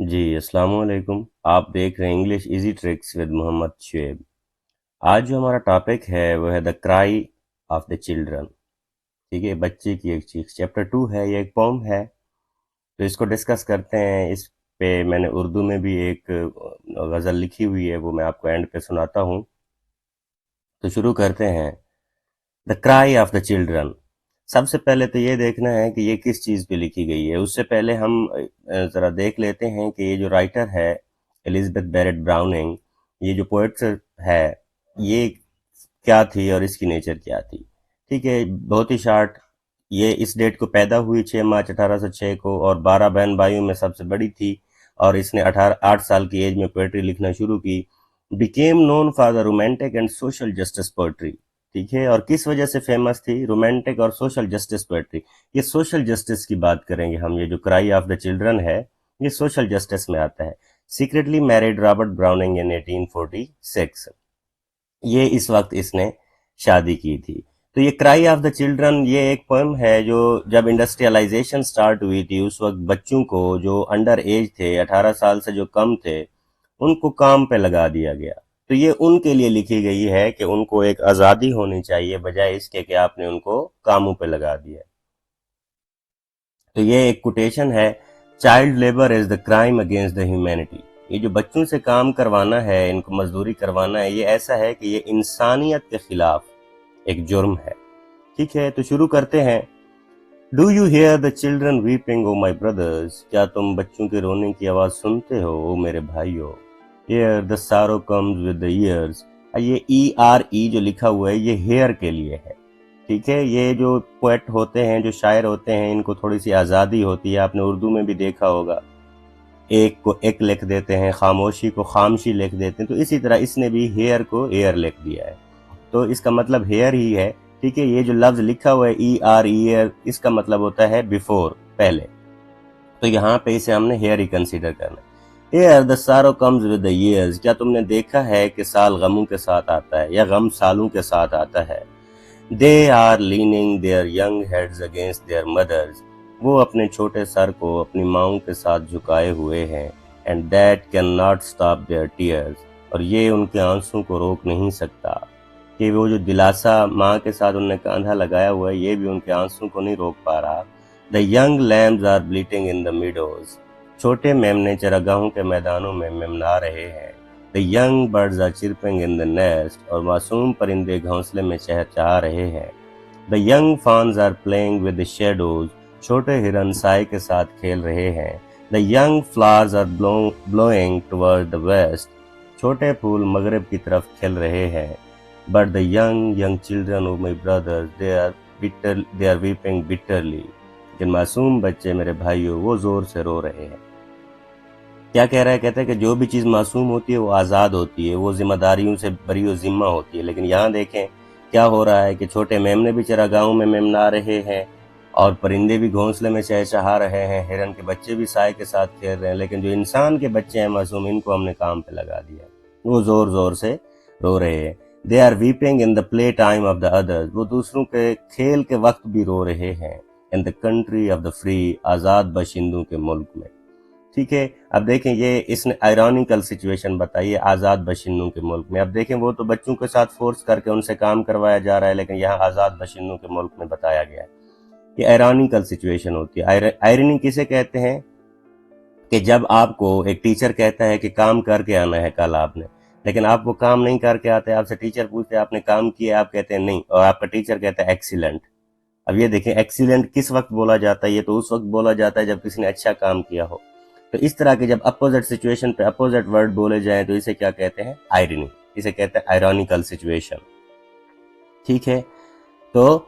جی السلام علیکم. آپ دیکھ رہے ہیں انگلش ایزی ٹرکس ود محمد شعیب. آج جو ہمارا ٹاپک ہے وہ ہے دا کرائی آف دا چلڈرن. ٹھیک ہے، بچے کی ایک چیخ. چیپٹر 2 ہے، یہ ایک پوم ہے، تو اس کو ڈسکس کرتے ہیں. اس پہ میں نے اردو میں بھی ایک غزل لکھی ہوئی ہے، وہ میں آپ کو اینڈ پہ سناتا ہوں. تو شروع کرتے ہیں. دا کرائی آف دا چلڈرن. سب سے پہلے تو یہ دیکھنا ہے کہ یہ کس چیز پہ لکھی گئی ہے. اس سے پہلے ہم ذرا دیکھ لیتے ہیں کہ یہ جو رائٹر ہے الزبتھ بیرٹ براؤننگ، یہ جو پوئٹ ہے، یہ کیا تھی اور اس کی نیچر کیا تھی. ٹھیک ہے، بہت ہی شارٹ. یہ اس ڈیٹ کو پیدا ہوئی 6 مارچ 1806 کو، اور 12 بہن بھائیوں میں سب سے بڑی تھی، اور اس نے 8 سال کی ایج میں پوئٹری لکھنا شروع کی. Became known for the romantic and social justice poetry. ٹھیک ہے، اور کس وجہ سے فیمس تھی؟ رومانٹک اور سوشل جسٹس پوئٹری. یہ سوشل جسٹس کی بات کریں گے ہم. یہ جو کرائی آف دا چلڈرن ہے یہ سوشل جسٹس میں آتا ہے. سیکریٹلی میریڈ رابرٹ براؤننگ ان 1846. یہ اس وقت اس نے شادی کی تھی. تو یہ کرائی آف دا چلڈرن یہ ایک پوئم ہے جو جب انڈسٹریلائزیشن سٹارٹ ہوئی تھی اس وقت بچوں کو جو انڈر ایج تھے، 18 سال سے جو کم تھے، ان کو کام پہ لگا دیا گیا. تو یہ ان کے لیے لکھی گئی ہے کہ ان کو ایک آزادی ہونی چاہیے، بجائے اس کے کہ آپ نے ان کو کاموں پہ لگا دیا. تو یہ ایک کوٹیشن ہے: child labour is the crime against the humanity. یہ جو بچوں سے کام کروانا ہے، ان کو مزدوری کروانا ہے، یہ ایسا ہے کہ یہ انسانیت کے خلاف ایک جرم ہے. ٹھیک ہے، تو شروع کرتے ہیں. Do you hear the children weeping o my brothers. کیا تم بچوں کے رونے کی آواز سنتے ہو او میرے بھائیو. ہیئر دا سارو کمز ود دا ایئرز. یہ ERE جو لکھا ہوا ہے یہ ہیئر کے لیے ہے. ٹھیک ہے، یہ جو پوئٹ ہوتے ہیں، جو شاعر ہوتے ہیں، ان کو تھوڑی سی آزادی ہوتی ہے. آپ نے اردو میں بھی دیکھا ہوگا، ایک کو ایک لکھ دیتے ہیں، خاموشی کو خامشی لکھ دیتے ہیں. تو اسی طرح اس نے بھی ہیئر کو ایئر لکھ دیا ہے، تو اس کا مطلب ہیئر ہی ہے. ٹھیک ہے، یہ جو لفظ لکھا ہوا ہے ERE، اس کا مطلب ہوتا ہے بیفور، پہلے. تو یہاں پہ اسے ہم نے ہیئر ہی کنسیڈر کرنا ہے. ہیئر دا سارو کمز ود دا ایئرز. کیا تم نے دیکھا ہے کہ سال غموں کے ساتھ آتا ہے، یا غم سالوں کے ساتھ آتا ہے. They are leaning their young heads against their mothers. وہ اپنے چھوٹے سر کو اپنی ماؤں کے ساتھ جھکائے ہوئے ہیں. And that cannot stop their tears. اور یہ ان کے آنسوں کو روک نہیں سکتا. کہ وہ جو دلاسا ماں کے ساتھ انہوں نے کاندھا لگایا ہوا ہے، یہ بھی ان کے آنسوں کو نہیں روک پا رہا. The young lambs are bleating in the meadows. چھوٹے میمنے چراگاہوں کے میدانوں میں ممنا رہے ہیں. The young birds are chirping in the nest. اور معصوم پرندے گھونسلے میں چہچہا رہے ہیں. The young fawns are playing with the shadows. چھوٹے ہرن سائے کے ساتھ کھیل رہے ہیں. The young flowers are blowing toward the west. چھوٹے پھول مغرب کی طرف کھل رہے ہیں. But the young children of my brothers, they are weeping bitterly. لیکن معصوم بچے میرے بھائیوں وہ زور سے رو رہے ہیں. کیا کہہ رہا ہے؟ کہتا ہے کہ جو بھی چیز معصوم ہوتی ہے وہ آزاد ہوتی ہے، وہ ذمہ داریوں سے بری و ذمہ ہوتی ہے. لیکن یہاں دیکھیں کیا ہو رہا ہے کہ چھوٹے میمنے بھی چراگاہوں میں ممنا رہے ہیں، اور پرندے بھی گھونسلے میں چہچہا رہے ہیں، ہرن کے بچے بھی سائے کے ساتھ کھیل رہے ہیں. لیکن جو انسان کے بچے ہیں معصوم، ان کو ہم نے کام پہ لگا دیا، وہ زور زور سے رو رہے ہیں. They are weeping in the play time of the others. وہ دوسروں کے کھیل کے وقت بھی رو رہے ہیں. In the country of the free. آزاد باشندوں کے ملک میں. ٹھیک ہے، اب دیکھیں یہ اس نے آئرونیکل سچویشن بتائی ہے، آزاد باشندوں کے ملک میں. اب دیکھیں وہ تو بچوں کے ساتھ فورس کر کے ان سے کام کروایا جا رہا ہے، لیکن یہاں آزاد باشندوں کے ملک میں بتایا گیا ہے. یہ آئرونیکل سچویشن ہوتی ہے. آئرنی کسے کہتے ہیں؟ کہ جب آپ کو ایک ٹیچر کہتا ہے کہ کام کر کے آنا ہے کل آپ نے، لیکن آپ وہ کام نہیں کر کے آتے، آپ سے ٹیچر پوچھتے آپ نے کام کیا، آپ کہتے ہیں نہیں، اور آپ کا ٹیچر کہتا ہے ایکسیلنٹ. اب یہ دیکھیں ایکسیلنٹ کس وقت بولا جاتا ہے؟ یہ تو اس وقت بولا جاتا ہے جب کسی نے اچھا کام کیا ہو. تو اس طرح کے جب اپوزٹ سچویشن پہ اپوزٹ ورڈ بولے جائیں تو اسے کیا کہتے ہیں؟ آئرنی. اسے کہتے ہیں آئرونیکل سچویشن. ٹھیک ہے، تو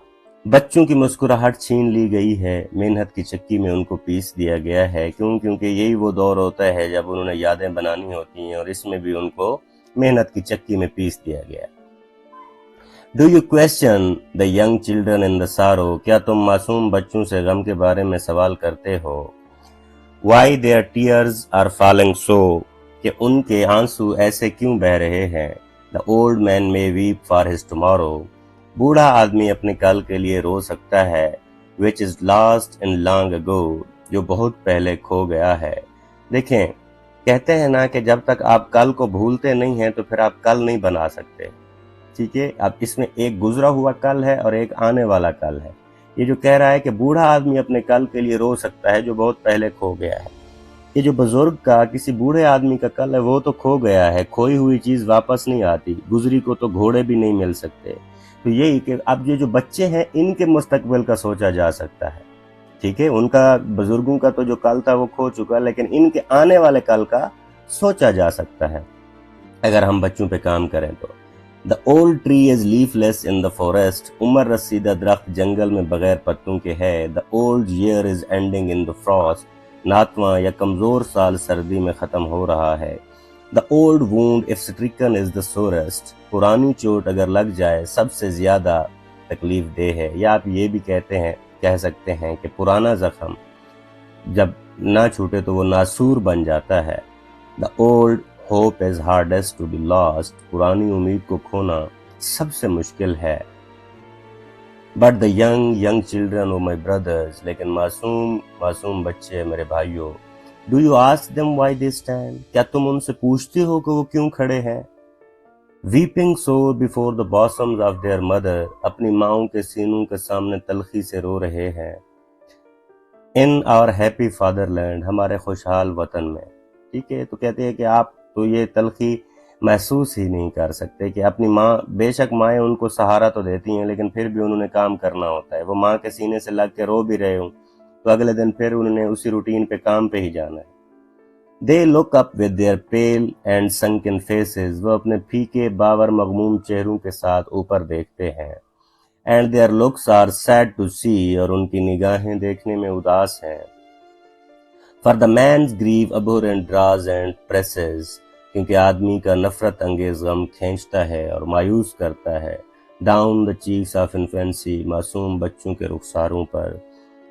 بچوں کی مسکراہٹ چھین لی گئی ہے، محنت کی چکی میں ان کو پیس دیا گیا ہے. کیونکہ یہی وہ دور ہوتا ہے جب انہوں نے یادیں بنانی ہوتی ہیں، اور اس میں بھی ان کو محنت کی چکی میں پیس دیا گیا ہے. Do you question the young children in the sorrow. کیا تم معصوم بچوں سے غم کے بارے میں سوال کرتے ہو. Why their tears are falling so. کہ ان کے آنسو ایسے کیوں بہ رہے ہیں. The old man may weep for his tomorrow. بوڑھا آدمی اپنے کل کے لیے رو سکتا ہے. Which is lost in long ago. جو بہت پہلے کھو گیا ہے. دیکھیں کہتے ہیں نا کہ جب تک آپ کل کو بھولتے نہیں ہیں تو پھر آپ کل نہیں بنا سکتے، ٹھیک ہے؟ اب اس میں ایک گزرا ہوا کل ہے اور ایک آنے والا کل ہے۔ یہ جو کہہ رہا ہے کہ بوڑھا آدمی اپنے کل کے لیے رو سکتا ہے جو بہت پہلے کھو گیا ہے، یہ جو بزرگ کا کسی بوڑھے آدمی کا کل ہے وہ تو کھو گیا ہے، کھوئی ہوئی چیز واپس نہیں آتی، گزری کو تو گھوڑے بھی نہیں مل سکتے۔ تو یہی کہ اب یہ جو بچے ہیں ان کے مستقبل کا سوچا جا سکتا ہے، ٹھیک ہے؟ ان کا بزرگوں کا تو جو کل تھا وہ کھو چکا، لیکن ان کے آنے والے کل کا سوچا جا سکتا ہے اگر ہم بچوں پہ کام کریں تو۔ The old tree is leafless in the forest. عمر رسیدہ درخت جنگل میں بغیر پتوں کے ہے۔ The old year is ending in the frost. ناتواں یا کمزور سال سردی میں ختم ہو رہا ہے۔ The old wound if stricken is the sorest. پرانی چوٹ اگر لگ جائے سب سے زیادہ تکلیف دہ ہے، یا آپ یہ بھی کہہ سکتے ہیں کہ پرانا زخم جب نہ چھوٹے تو وہ ناسور بن جاتا ہے۔ The old hope is hardest to be lost. پرانی امید کو کھونا سب سے مشکل ہے۔ But the young children of my brothers. لیکن معصوم بچے میرے بھائیوں. Do you ask them why they stand? کیا تم ان سے پوچھتے ہو کہ وہ کیوں کھڑے ہیں؟ Weeping sore before the bosoms of their mother. اپنی ماؤں کے سینوں کے سامنے تلخی سے رو رہے ہیں۔ In our happy fatherland. ہمارے خوشحال وطن میں، ٹھیک ہے؟ تو کہتے ہیں کہ آپ تو یہ تلخی محسوس ہی نہیں کر سکتے کہ اپنی ماں، بے شک مائیں ان کو سہارا تو دیتی ہیں لیکن پھر بھی انہوں نے کام کرنا ہوتا ہے۔ وہ ماں کے سینے سے لگ کے رو بھی رہے ہوں تو اگلے دن پھر انہوں نے اسی روٹین پہ کام پہ ہی جانا ہے۔ They look up with their pale and sunken faces. وہ اپنے پھیکے باور مغموم چہروں کے ساتھ اوپر دیکھتے ہیں۔ And their looks are sad to see. اور ان کی نگاہیں دیکھنے میں اداس ہیں۔ For the man's grief abhorrent draws and presses. کیونکہ آدمی کا نفرت انگیز غم کھینچتا ہے اور مایوس کرتا ہے۔ Down the cheeks of infancy. معصوم بچوں کے رخساروں پر۔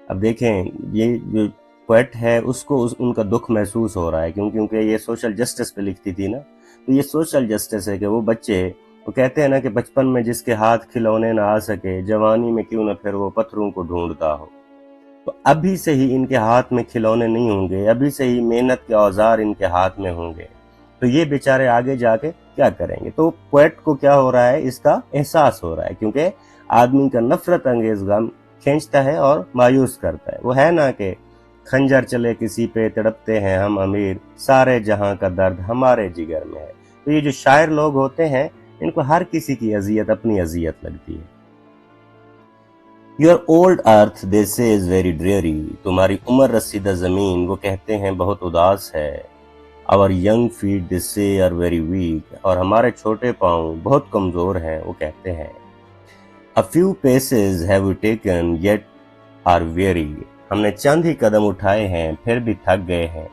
اب دیکھیں یہ جو پوئٹ ہے اس کو ان کا دکھ محسوس ہو رہا ہے کیونکہ یہ سوشل جسٹس پہ لکھتی تھی نا، تو یہ سوشل جسٹس ہے کہ وہ بچے، وہ کہتے ہیں نا کہ بچپن میں جس کے ہاتھ کھلونے نہ آ سکے، جوانی میں کیوں نہ پھر وہ پتھروں کو ڈھونڈتا ہو۔ تو ابھی سے ہی ان کے ہاتھ میں کھلونے نہیں ہوں گے، ابھی سے ہی محنت کے اوزار ان کے ہاتھ میں ہوں گے، تو یہ بیچارے آگے جا کے کیا کریں گے؟ تو پوئٹ کو کیا ہو رہا ہے؟ اس کا احساس ہو رہا ہے کیونکہ آدمی کا نفرت انگیز غم کھینچتا ہے اور مایوس کرتا ہے۔ وہ ہے نا کہ خنجر چلے کسی پہ تڑپتے ہیں ہم امیر، سارے جہاں کا درد ہمارے جگر میں ہے۔ تو یہ جو شاعر لوگ ہوتے ہیں ان کو ہر کسی کی اذیت اپنی اذیت لگتی ہے۔ Your old earth they say is very dreary. تمہاری عمر رسیدہ زمین وہ کہتے ہیں بہت اداس ہے۔ Our young feet they say are very weak. اور ہمارے چھوٹے پاؤں بہت کمزور ہیں، وہ کہتے ہیں۔ A few paces have we taken yet are weary. ہم نے چند ہی قدم اٹھائے ہیں پھر بھی تھک گئے ہیں۔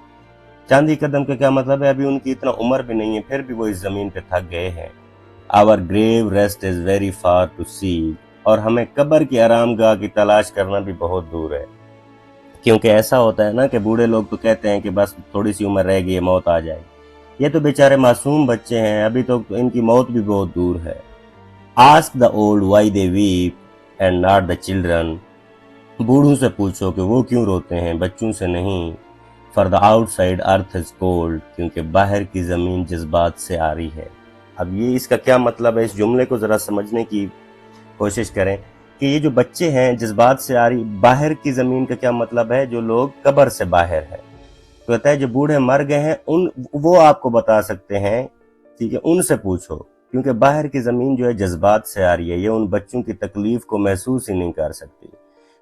چند ہی قدم کا کیا مطلب ہے؟ ابھی ان کی اتنا عمر بھی نہیں ہے پھر بھی وہ اس زمین پہ تھک گئے ہیں۔ Our grave rest is very far to seek. اور ہمیں قبر کی آرام گاہ کی تلاش کرنا بھی بہت دور ہے، کیونکہ ایسا ہوتا ہے نا کہ بوڑھے لوگ تو کہتے ہیں کہ بس تھوڑی سی عمر رہ گئی ہے، موت آ جائے گی۔ یہ تو بیچارے معصوم بچے ہیں، ابھی تو ان کی موت بھی بہت دور ہے۔ Ask the old why they weep and not the children. بوڑھوں سے پوچھو کہ وہ کیوں روتے ہیں، بچوں سے نہیں۔ For the outside earth is cold. کیونکہ باہر کی زمین جذبات سے آری ہے۔ اب یہ اس کا کیا مطلب ہے؟ اس جملے کو ذرا سمجھنے کی کوشش کریں کہ یہ جو بچے ہیں جذبات سے آری، باہر کی زمین کا کیا مطلب ہے؟ جو لوگ قبر سے باہر ہیں۔ تو کہتا ہے جو بوڑھے مر گئے ہیں وہ آپ کو بتا سکتے ہیں، ٹھیک ہے؟ ان سے پوچھو، کیونکہ باہر کی زمین جو ہے جذبات سے آ رہی ہے، یہ ان بچوں کی تکلیف کو محسوس ہی نہیں کر سکتی۔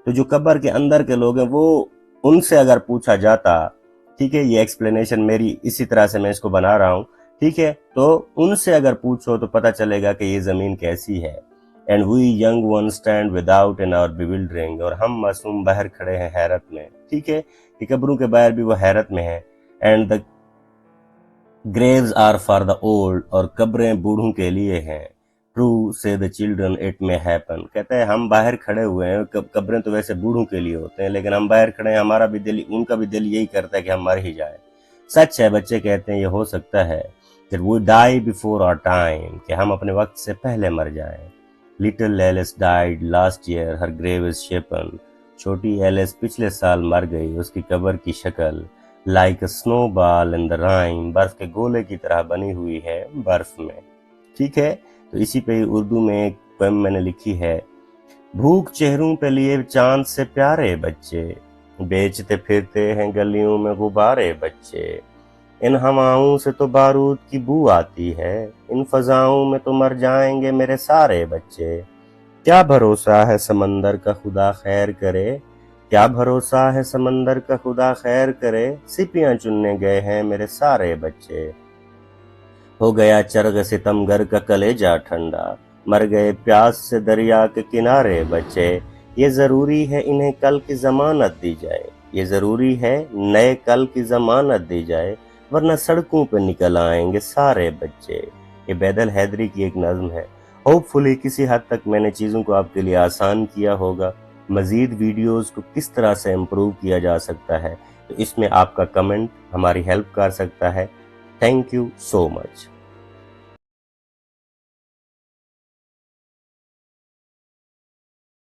تو جو قبر کے اندر کے لوگ ہیں وہ ان سے اگر پوچھا جاتا، ٹھیک ہے؟ یہ ایکسپلینیشن میری اسی طرح سے میں اس کو بنا رہا ہوں، ٹھیک ہے؟ تو ان سے اگر پوچھو تو پتہ چلے گا کہ یہ زمین کیسی ہے۔ And we young ones stand without in our bewildering. اور ہم معصوم باہر کھڑے ہیں حیرت میں، ٹھیک ہے؟ کہ قبروں کے باہر بھی وہ حیرت میں ہیں۔ And the graves are for the old. اور قبریں بوڑھوں کے لیے ہیں۔ True say the children it may happen. کہتے ہیں ہم باہر کھڑے ہوئے ہیں، قبریں تو ویسے بوڑھوں کے لیے ہوتے ہیں لیکن ہم باہر کھڑے ہیں، ہمارا بھی دل، ان کا بھی دل یہی کرتا ہے کہ ہم مر ہی جائیں۔ سچ ہے، بچے کہتے ہیں یہ ہو سکتا ہے that we die before our time. کہ ہم اپنے وقت سے پہلے مر جائیں۔ Little Alice died last year. Her grave is shapen. چھوٹی ایلس پچھلے سال مر گئی، اس کی قبر کی شکل like a snowball in the rime, برف کے گولے کی طرح بنی ہوئی ہے برف میں. ٹھیک ہے، تو اسی پہ اردو میں ایک پویم میں نے لکھی ہے. بھوک چہروں پہ لیے چاند سے پیارے بچے، بیچتے پھرتے ہیں گلیوں میں غبارے بچے. ان ہواؤں سے تو بارود کی بو آتی ہے، ان فضاؤں میں تو مر جائیں گے میرے سارے بچے. کیا بھروسہ ہے سمندر کا خدا خیر کرے، کیا بھروسہ ہے سمندر کا خدا خیر کرے، سپیاں چننے گئے ہیں میرے سارے بچے. ہو گیا چرغ ستمگر کا کلیجہ ٹھنڈا، مر گئے پیاس سے دریا کے کنارے بچے. یہ ضروری ہے انہیں کل کی ضمانت دی جائے، یہ ضروری ہے نئے کل کی ضمانت دی جائے، ورنہ سڑکوں پہ نکل آئیں گے سارے بچے. یہ بیدل حیدری کی ایک نظم ہے. ہوپ فلی کسی حد تک میں نے چیزوں کو آپ کے لیے آسان کیا ہوگا. مزید ویڈیوز کو کس طرح سے امپروو کیا جا سکتا ہے، تو اس میں آپ کا کمنٹ ہماری ہیلپ کر سکتا ہے. Thank you so much.